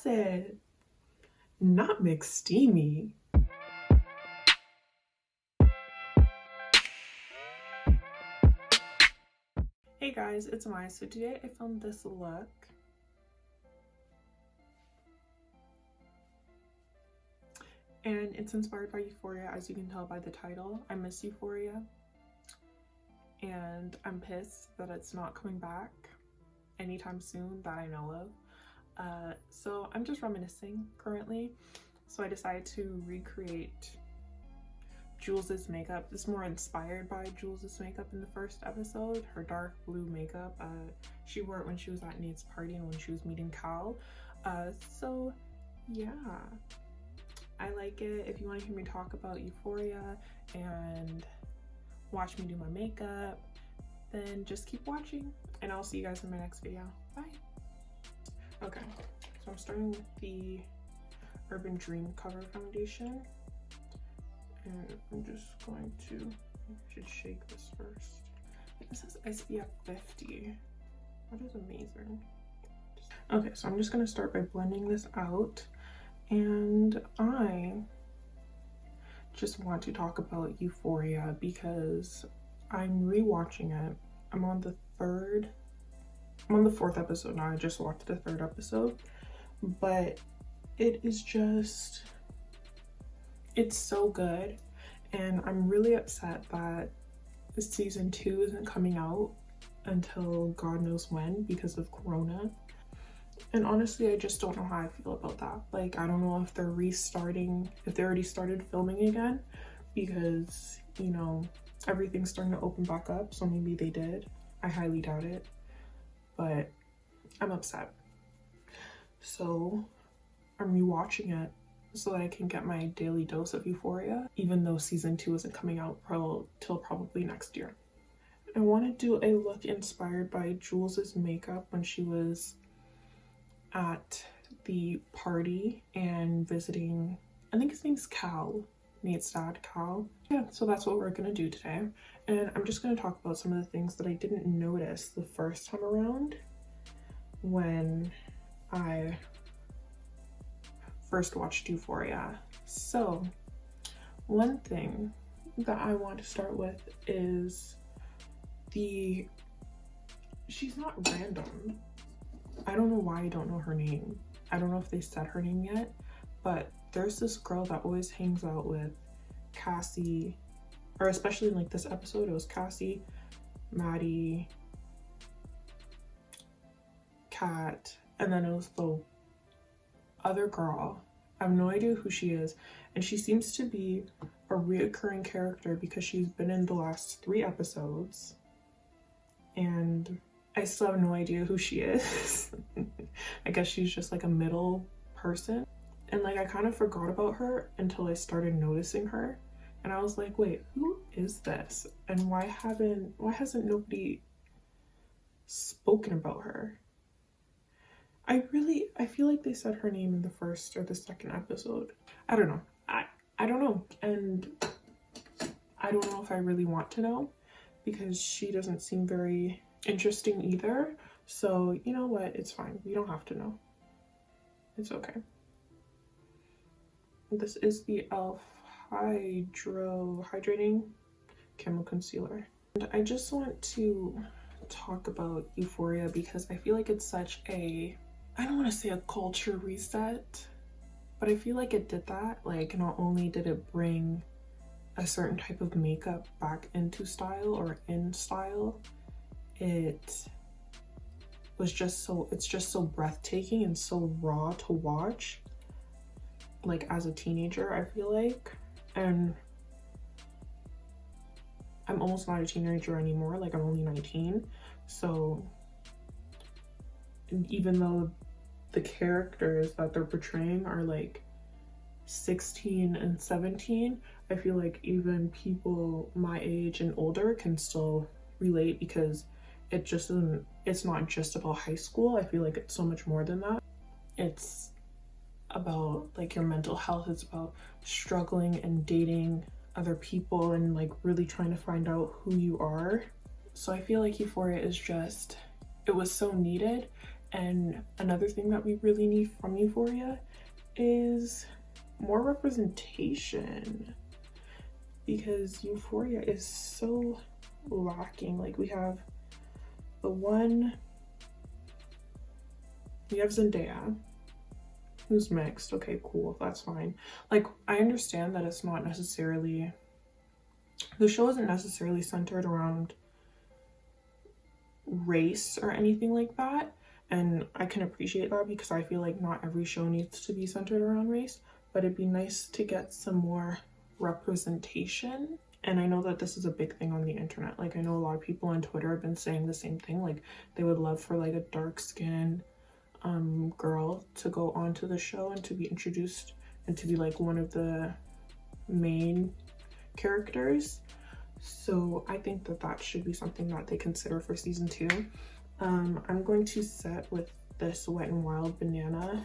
said, not McSteamy. Hey guys, it's AMAYA. So today I filmed this look. And it's inspired by Euphoria, as you can tell by the title. I miss Euphoria. And I'm pissed that it's not coming back anytime soon that I know of. So I'm just reminiscing currently. So I decided to recreate Jules's makeup. It's more inspired by Jules's makeup in the first episode. Her dark blue makeup. She wore it when she was at Nate's party and when she was meeting Cal. So yeah, I like it. If you want to hear me talk about Euphoria and watch me do my makeup, then just keep watching and I'll see you guys in my next video. Bye. Okay, so I'm starting with the Urban Dream Cover Foundation. And I'm just going to, I should shake this first. It says SPF 50. That is amazing. Okay, so I'm just going to start by blending this out. And I just want to talk about Euphoria because I'm rewatching it. I'm on the fourth episode now. I just watched the third episode. But it is just, it's so good, and I'm really upset that season 2 isn't coming out until God knows when because of Corona. And honestly, I just don't know how I feel about that. Like, I don't know if they're restarting, if they already started filming again, because, you know, everything's starting to open back up, so maybe they did. I highly doubt it, but I'm upset. So I'm rewatching it so that I can get my daily dose of Euphoria, even though season 2 isn't coming out till probably next year. I want to do a look inspired by Jules's makeup when she was at the party and visiting, I think his name's Cal, Nate's dad, Cal. Yeah, so that's what we're gonna do today. And I'm just gonna talk about some of the things that I didn't notice the first time around when I first watched Euphoria. So one thing that I want to start with is she's not random. I don't know why I don't know her name. I don't know if they said her name yet, but there's this girl that always hangs out with Cassie, or especially in like this episode, it was Cassie, Maddie, Kat, and then it was the other girl. I have no idea who she is, and she seems to be a reoccurring character because she's been in the last 3 episodes, and I still have no idea who she is. I guess she's just like a middle person, and like I kind of forgot about her until I started noticing her, and I was like, wait, who is this, and why hasn't nobody spoken about her? I feel like they said her name in the first or the second episode. I don't know. I don't know. And I don't know if I really want to know because she doesn't seem very interesting either. So you know what? It's fine. We don't have to know. It's okay. This is the e.l.f. Hydrating Camo Concealer. And I just want to talk about Euphoria because I feel like it's such a, I don't want to say a culture reset, but I feel like it did that. Like, not only did it bring a certain type of makeup back into style or in style, it's just so breathtaking and so raw to watch, like as a teenager, I feel like. And I'm almost not a teenager anymore, like I'm only 19, so even though the characters that they're portraying are like 16 and 17, I feel like even people my age and older can still relate because it's not just about high school. I feel like it's so much more than that. It's about like your mental health. It's about struggling and dating other people and like really trying to find out who you are. So I feel like Euphoria is just, it was so needed, And another thing that we really need from Euphoria is more representation, because Euphoria is so lacking. Like, we have Zendaya, who's mixed. Okay, cool, that's fine. Like, I understand that it's not necessarily, the show isn't necessarily centered around race or anything like that, and I can appreciate that, because I feel like not every show needs to be centered around race, but it'd be nice to get some more representation. And I know that this is a big thing on the internet. Like, I know a lot of people on Twitter have been saying the same thing. Like, they would love for like a dark-skinned girl to go onto the show and to be introduced and to be like one of the main characters. So I think that that should be something that they consider for season 2. I'm going to set with this Wet n Wild banana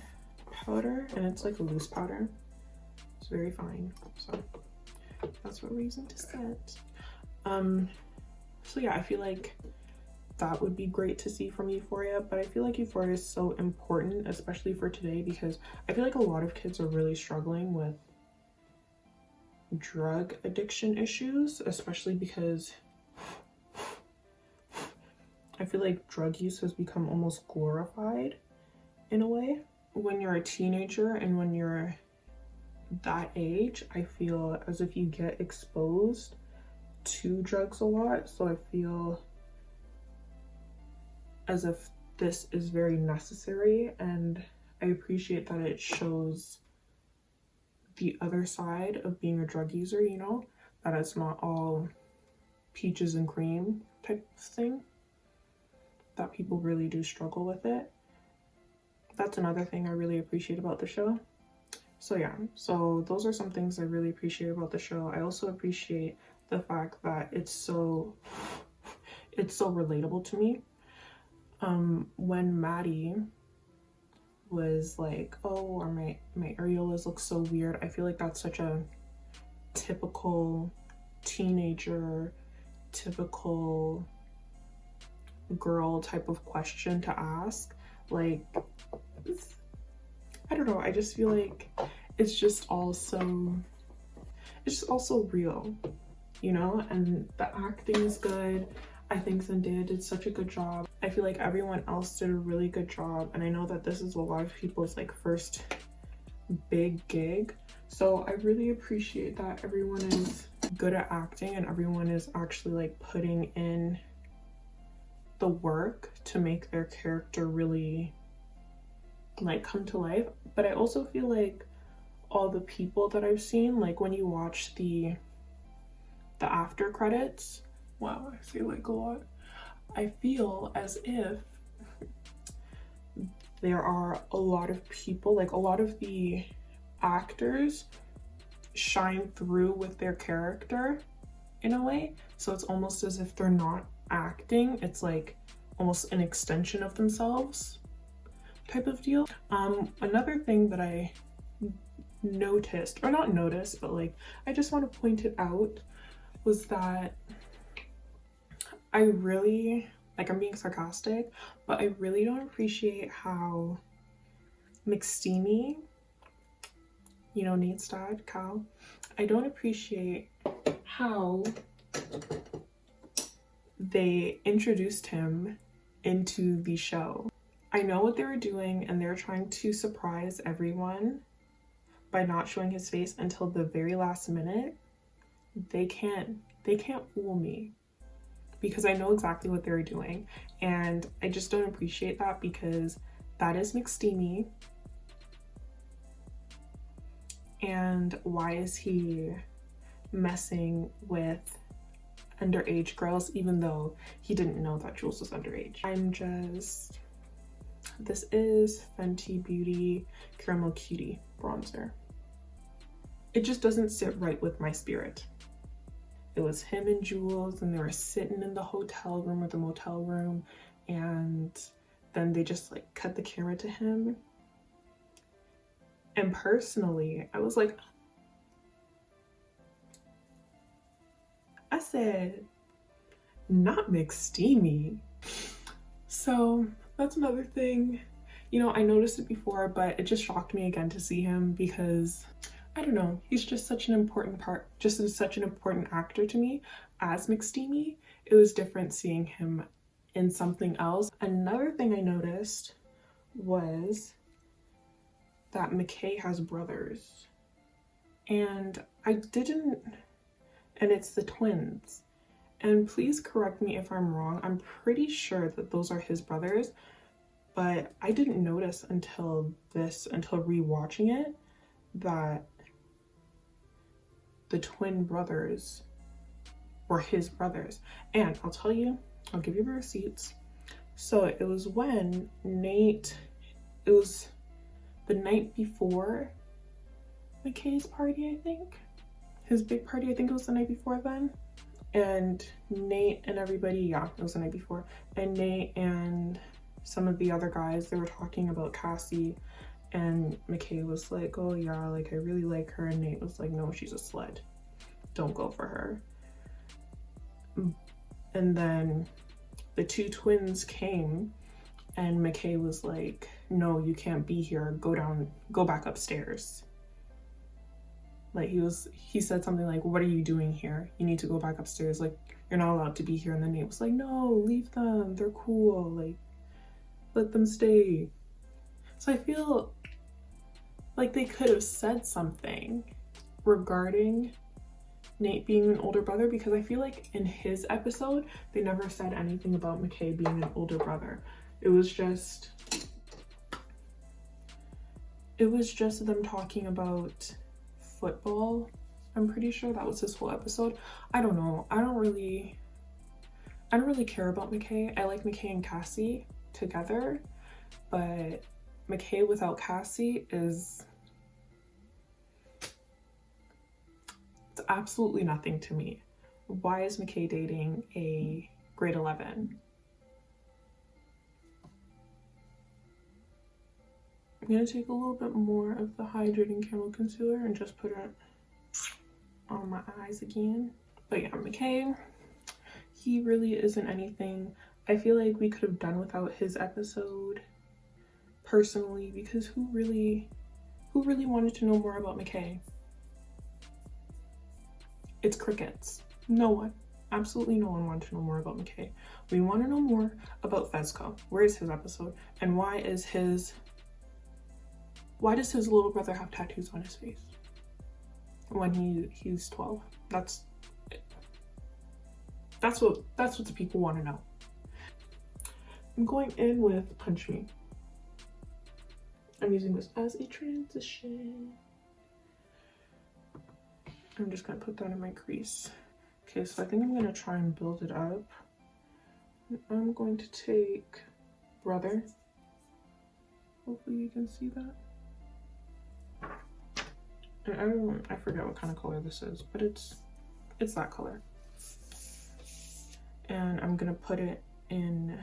powder, and it's like a loose powder. It's very fine, so that's what we're using to set. So yeah, I feel like that would be great to see from Euphoria, but I feel like Euphoria is so important, especially for today, because I feel like a lot of kids are really struggling with drug addiction issues, especially because I feel like drug use has become almost glorified in a way. When you're a teenager and when you're that age, I feel as if you get exposed to drugs a lot, so I feel as if this is very necessary, and I appreciate that it shows the other side of being a drug user, you know, that it's not all peaches and cream type of thing, that people really do struggle with it. That's another thing I really appreciate about the show. So yeah, so those are some things I really appreciate about the show. I also appreciate the fact that it's so relatable to me. When Maddie was like, oh, my areolas look so weird, I feel like that's such a typical teenager, typical girl type of question to ask. Like, I don't know, I just feel like it's just all so real, you know? And the acting is good. I think Zendaya did such a good job. I feel like everyone else did a really good job, and I know that this is a lot of people's like first big gig, so I really appreciate that everyone is good at acting and everyone is actually like putting in the work to make their character really like come to life. But I also feel like all the people that I've seen, like when you watch the after credits, wow, I say like a lot, I feel as if there are a lot of people, like a lot of the actors shine through with their character in a way, so it's almost as if they're not acting, it's like almost an extension of themselves type of deal. Another thing that I noticed, or not noticed, but like I just want to point it out, was that I really, like, I'm being sarcastic, but I really don't appreciate how McSteamy, you know, Nate's dad, Cal, I don't appreciate how they introduced him into the show. I know what they were doing, and they're trying to surprise everyone by not showing his face until the very last minute. They can't fool me, because I know exactly what they're doing, and I just don't appreciate that, because that is McSteamy. And why is he messing with underage girls, even though he didn't know that Jules was underage? This is Fenty Beauty Caramel Cutie bronzer. It just doesn't sit right with my spirit. It was him and Jules, and they were sitting in the hotel room or the motel room, and then they just like cut the camera to him. And personally, I was like, not McSteamy. So That's another thing. You know, I noticed it before, but it just shocked me again to see him because, I don't know, he's just such an important part, just such an important actor to me as McSteamy. It was different seeing him in something else. Another thing I noticed was that McKay has brothers. And and it's the twins. And please correct me if I'm wrong. I'm pretty sure that those are his brothers, but I didn't notice until rewatching it, that the twin brothers were his brothers. And I'll tell you, I'll give you the receipts. So it was when it was the night before McKay's party, I think. His big party, I think it was the night before then. And Nate and everybody, yeah, it was the night before. And Nate and some of the other guys, they were talking about Cassie. And McKay was like, oh yeah, like I really like her. And Nate was like, no, she's a slut. Don't go for her. And then the two twins came and McKay was like, no, you can't be here. Go back upstairs. Like he said something like, what are you doing here? You need to go back upstairs. Like, you're not allowed to be here. And then Nate was like, no, leave them. They're cool. Like, let them stay. So I feel like they could have said something regarding Nate being an older brother, because I feel like in his episode, they never said anything about McKay being an older brother. It was just them talking about football. I'm pretty sure that was his whole episode. I don't know. I don't really care about McKay. I like McKay and Cassie together, but McKay without Cassie it's absolutely nothing to me. Why is McKay dating a grade 11? I'm gonna take a little bit more of the Hydrating Camo Concealer and just put it on my eyes again. But yeah, McKay, he really isn't anything. I feel like we could have done without his episode personally, because who really wanted to know more about McKay? It's crickets. No one. Absolutely no one wanted to know more about McKay. We want to know more about Fezco. Where is his episode? And why does his little brother have tattoos on his face when he's 12? That's what the people want to know. I'm going in with Punch Me. I'm using this as a transition. I'm just gonna put that in my crease. Okay, so I think I'm gonna try and build it up. I'm going to take Brother. Hopefully you can see that. And I forget what kind of color this is, but it's that color. And I'm gonna put it in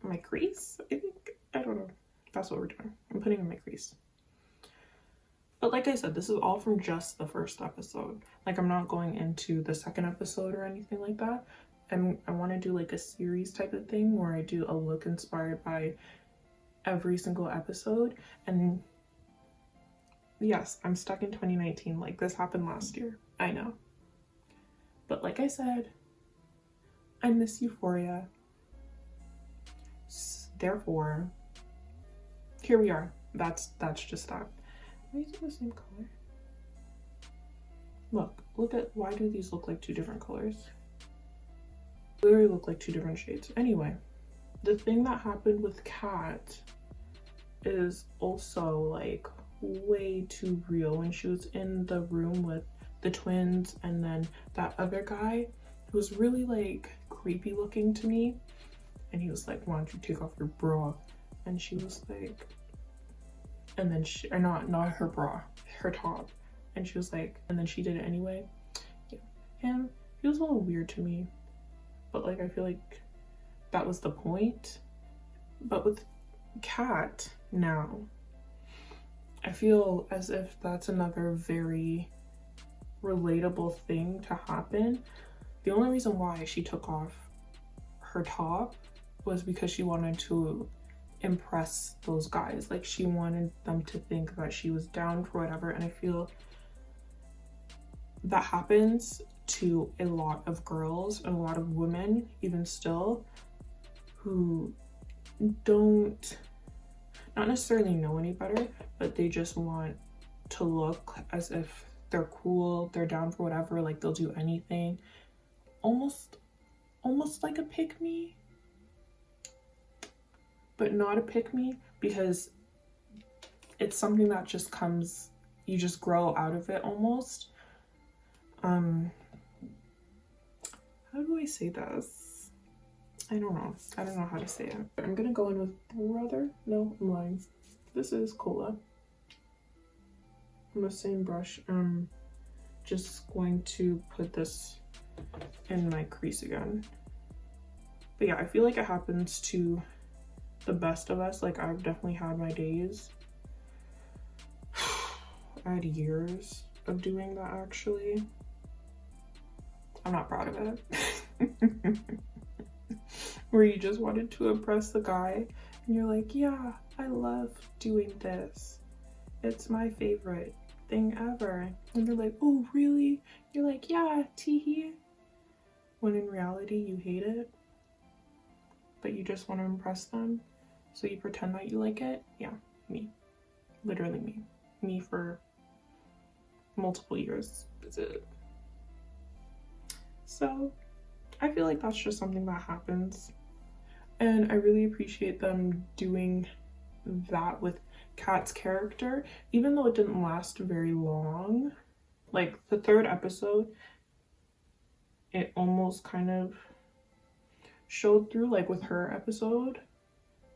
my crease, I think. I don't know. That's what we're doing. I'm putting it in my crease. But like I said, this is all from just the first episode. Like, I'm not going into the second episode or anything like that. I want to do like a series type of thing where I do a look inspired by every single episode. And yes, I'm stuck in 2019. Like, this happened last year. I know. But like I said, I miss Euphoria. Therefore, here we are. That's just that. Are these the same color? Look at, why do these look like two different colors? They literally look like two different shades. Anyway, the thing that happened with Kat is also like way too real. When she was in the room with the twins and then that other guy who was really like creepy looking to me, and he was like, why don't you take off your bra? And she was like, and then she, or not her bra, her top. And she was like, and then she did it anyway. Yeah. He was a little weird to me, but like, I feel like that was the point. But with Kat now, I feel as if that's another very relatable thing to happen. The only reason why she took off her top was because she wanted to impress those guys. Like, she wanted them to think that she was down for whatever, and I feel that happens to a lot of girls and a lot of women even still, who don't not necessarily know any better, but they just want to look as if they're cool, they're down for whatever, like they'll do anything, almost like a pick-me, but not a pick-me, because it's something that just comes, you just grow out of it almost. How do I say this? I don't know how to say it. I'm gonna go in with brother. No, I'm lying. This is Cola. On the same brush. I'm just going to put this in my crease again. But yeah, I feel like it happens to the best of us. Like, I've definitely had my days. I had years of doing that, actually. I'm not proud of it. Where you just wanted to impress the guy and you're like, yeah, I love doing this. It's my favorite thing ever. And they're like, oh, really? You're like, yeah, teehee. When in reality, you hate it, but you just want to impress them. So you pretend that you like it. Yeah, me. Literally me. Me for multiple years. That's it. So I feel like that's just something that happens. And I really appreciate them doing that with Kat's character, even though it didn't last very long. Like, the third episode, it almost kind of showed through, like with her episode.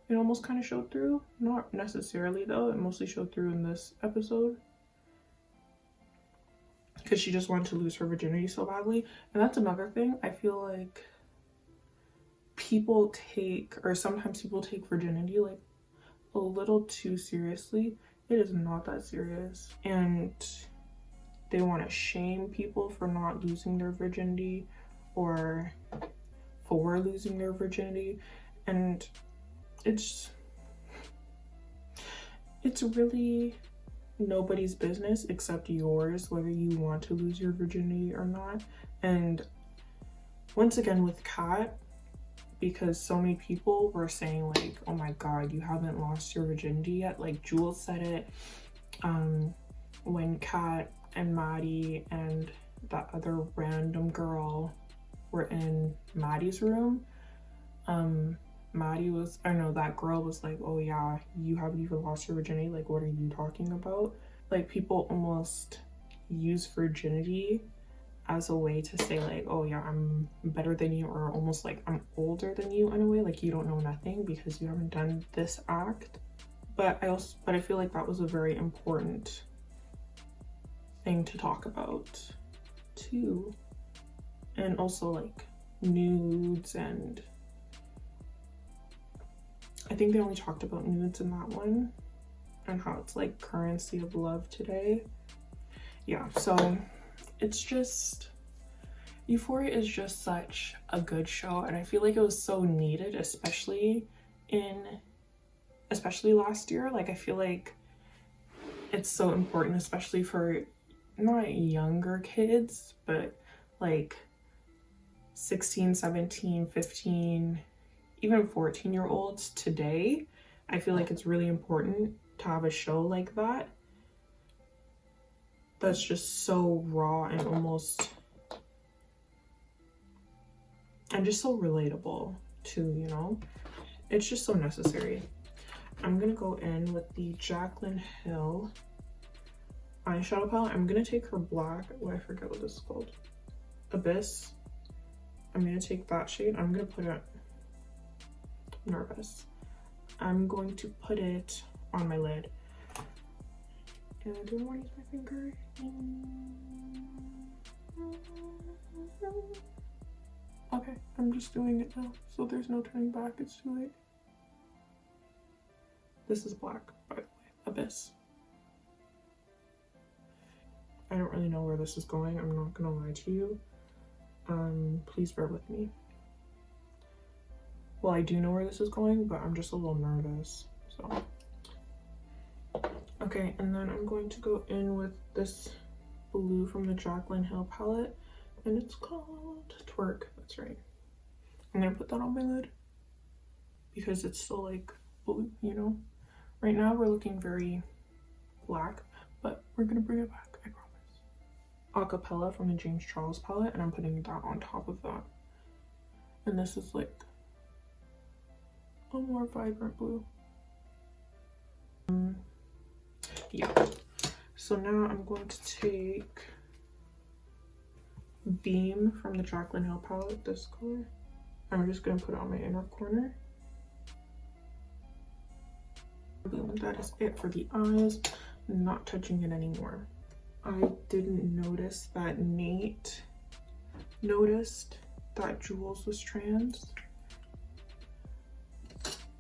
It almost kind of showed through. Not necessarily though, it mostly showed through in this episode. Because she just wanted to lose her virginity so badly. And that's another thing. I feel like people take, or sometimes people take virginity like a little too seriously. It is not that serious. And they want to shame people for not losing their virginity or for losing their virginity. And it's really nobody's business except yours whether you want to lose your virginity or not. And once again with Kat, because so many people were saying like, oh my god, you haven't lost your virginity yet. Like, Jules said it when Kat and Maddie and that other random girl were in Maddie's room. Maddie was, I don't know, that girl was like, oh yeah, you haven't even lost your virginity, like what are you talking about? Like, people almost use virginity as a way to say like, oh yeah, I'm better than you, or almost like I'm older than you in a way, like you don't know nothing because you haven't done this act. But I feel like that was a very important thing to talk about too. And also like nudes, and I think they only talked about nudes in that one and how it's like currency of love today. Yeah, so it's just, Euphoria is just such a good show, and I feel like it was so needed, especially last year. Like, I feel like it's so important, especially for not younger kids, but like 16, 17, 15, even 14-year-olds today. I feel like it's really important to have a show like that that's just so raw and almost, and just so relatable too, you know? It's just so necessary. I'm gonna go in with the Jaclyn Hill eyeshadow palette. I'm gonna take her black, oh, I forget what this is called, Abyss. I'm gonna take that shade. I'm gonna put it, nervous. I'm going to put it on my lid. And I don't want to use my finger. Okay, I'm just doing it now, so there's no turning back. It's too late. This is black, by the way, Abyss. I don't really know where this is going. I'm not gonna lie to you. Please bear with me. Well, I do know where this is going, but I'm just a little nervous. So, okay, and then I'm going to go in with this blue from the Jaclyn Hill palette, and it's called Twerk. That's right. I'm gonna put that on my lid because it's still like blue, you know. Right now we're looking very black, but we're gonna bring it back, I promise. Acapella from the James Charles palette, and I'm putting that on top of that. And this is like a more vibrant blue. Yeah. So now I'm going to take Beam from the Jaclyn Hill palette, this color. I'm just gonna put it on my inner corner. Boom, that is it for the eyes. I'm not touching it anymore. I didn't notice that Nate noticed that Jules was trans.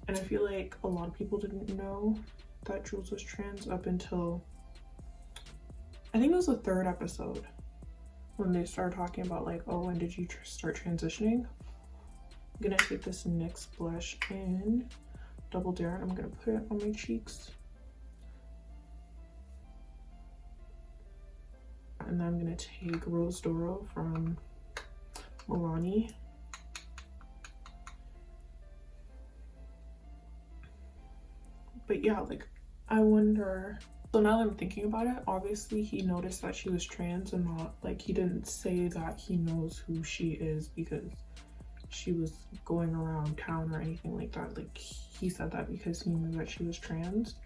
And I feel like a lot of people didn't know that Jules was trans up until, I think it was the 3rd episode, when they started talking about like, oh, when did you start transitioning? I'm gonna take this NYX blush in Double Dare, and I'm gonna put it on my cheeks. And then I'm gonna take Rose Doro from Malani. But yeah, like, I wonder, so now that I'm thinking about it, obviously he noticed that she was trans, and not like, he didn't say that he knows who she is because she was going around town or anything like that. Like, he said that because he knew that she was trans.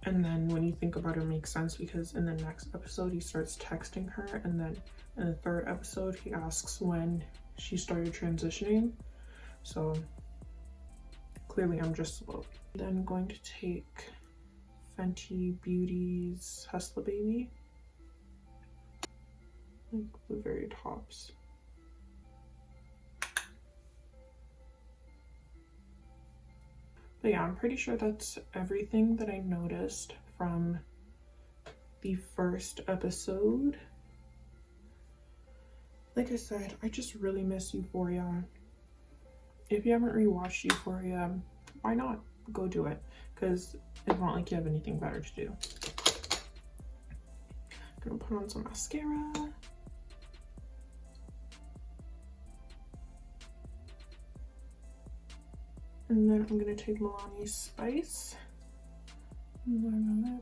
And then when you think about it, it makes sense, because in the next episode he starts texting her, and then in the 3rd episode he asks when she started transitioning. So clearly I'm just slow. Then I'm going to take Fenty Beauty's Hustla Baby, like the very tops. But yeah, I'm pretty sure that's everything that I noticed from the 1st episode. Like I said, I just really miss Euphoria. If you haven't rewatched Euphoria, why not go do it? Because it's not like you have anything better to do. I'm gonna put on some mascara. And then I'm gonna take Malani's Spice. I'm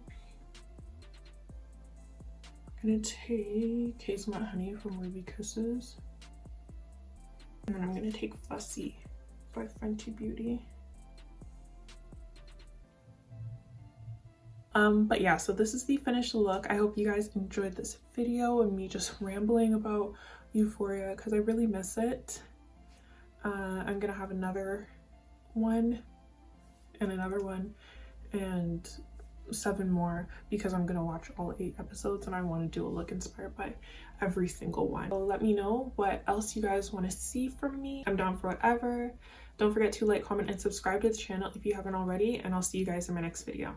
gonna take Hazelnut Honey from Ruby Kisses. And then I'm gonna take Fussy by Fenty Beauty. But yeah, so this is the finished look. I hope you guys enjoyed this video and me just rambling about Euphoria, because I really miss it. I'm gonna have another one and another one and 7 more, because I'm gonna watch all 8 episodes and I want to do a look inspired by every single one. So let me know what else you guys want to see from me. I'm down for whatever. Don't forget to like, comment, and subscribe to the channel if you haven't already, and I'll see you guys in my next video.